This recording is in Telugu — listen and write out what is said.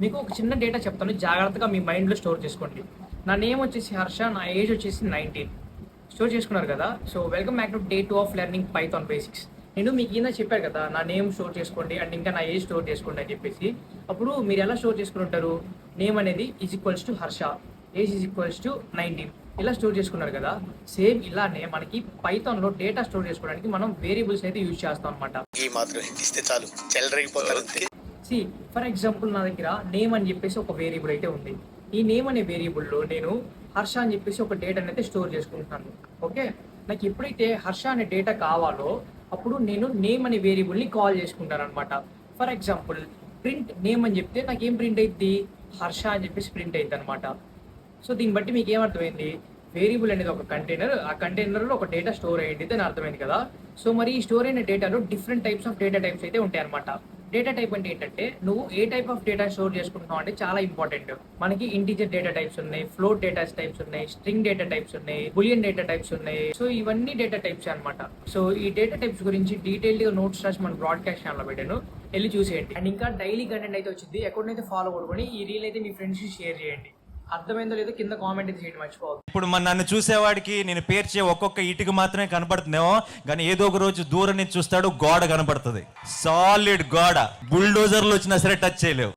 మీకు ఒక చిన్న డేటా చెప్తాను, జాగ్రత్తగా మీ మైండ్లో స్టోర్ చేసుకోండి. నా నేమ్ వచ్చేసి హర్ష, నా ఏజ్ వచ్చేసి 19. స్టోర్ చేసుకున్నారు కదా. So welcome back to day 2 of learning Python basics. నేను మీకు కింద చెప్పారు కదా, నా నేమ్ స్టోర్ చేసుకోండి అండ్ ఇంకా నా ఏజ్ స్టోర్ చేసుకోండి అని చెప్పేసి. అప్పుడు మీరు ఎలా స్టోర్ చేసుకుని ఉంటారు? నేమ్ అనేది ఈజ్ హర్ష, ఏజ్ ఈజ్ 19 ఇలా స్టోర్ చేసుకున్నారు కదా. సేమ్ ఇలానే మనకి పైథాన్లో డేటా స్టోర్ చేసుకోవడానికి మనం వేరియబుల్స్ అయితే యూజ్ చేస్తాం అనమాట. ఈ మాత్రం ఇస్తే చాలు, చెలరేగిపోతారు. సి ఫర్ ఎగ్జాంపుల్, నా దగ్గర నేమ్ అని చెప్పేసి ఒక వేరియబుల్ అయితే ఉంది. ఈ నేమ్ అనే వేరియబుల్లో నేను హర్ష అని చెప్పేసి ఒక డేటా అయితే స్టోర్ చేసుకుంటున్నాను. ఓకే, నాకు ఎప్పుడైతే హర్ష అనే డేటా కావాలో అప్పుడు నేను నేమ్ అనే వేరియబుల్ని కాల్ చేసుకుంటాను అనమాట. ఫర్ ఎగ్జాంపుల్, ప్రింట్ నేమ్ అని చెప్తే నాకు ఏం ప్రింట్ అయింది? హర్ష అని చెప్పేసి ప్రింట్ అయింది అనమాట. సో దీన్ని బట్టి మీకు ఏమర్థమైంది? వేరియబుల్ అనేది ఒక కంటైనర్, ఆ కంటైనర్లో ఒక డేటా స్టోర్ అయ్యింది అని అర్థమైంది కదా. సో మరి ఈ స్టోర్ అయిన డేటాలో different types of data types అయితే ఉంటాయి అనమాట. డేటా టైప్ అంటే ఏంటంటే, నువ్వు ఏ టైప్ ఆఫ్ డేటా స్టోర్ చేసుకుంటున్నావు అంటే చాలా ఇంపార్టెంట్. మనకి ఇంటీజర్ డేటా టైప్స్ ఉన్నాయి, ఫ్లోట్ డేటా టైప్స్ ఉన్నాయి, స్ట్రింగ్ డేటా టైప్స్ ఉన్నాయి, బులియన్ డేటా టైప్స్ ఉన్నాయి. సో ఇవన్నీ డేటా టైప్స్ అనమాట. సో ఈ డేటా టైప్స్ గురించి డీటెయిల్గా నోట్స్ రాసి మన బ్రాడ్కాస్ట్ ఛానల్లో పెట్టాను, వెళ్ళి చూసేయండి. అండ్ ఇంకా డైలీ కంటెంట్ అయితే వచ్చింది. అకౌంట్ అయితే ఫాలో కొడుకొని ఈ రీల్ అయితే మీ ఫ్రెండ్స్కి షేర్ చేయండి. అర్థమైందో లేదో కింద కామెంట్ అయితే చేయడం మర్చిపోవద్దు. ఇప్పుడు నన్ను చూసేవాడికి నేను పేర్చే ఒక్కొక్క ఇటుక మాత్రమే కనపడుతుందేమో, కానీ ఏదో ఒక రోజు దూరం నుంచి చూస్తాడు, గోడ కనపడుతుంది, సాలిడ్ గోడ, బుల్డోజర్లు వచ్చినా సరే టచ్ చేయలేవు.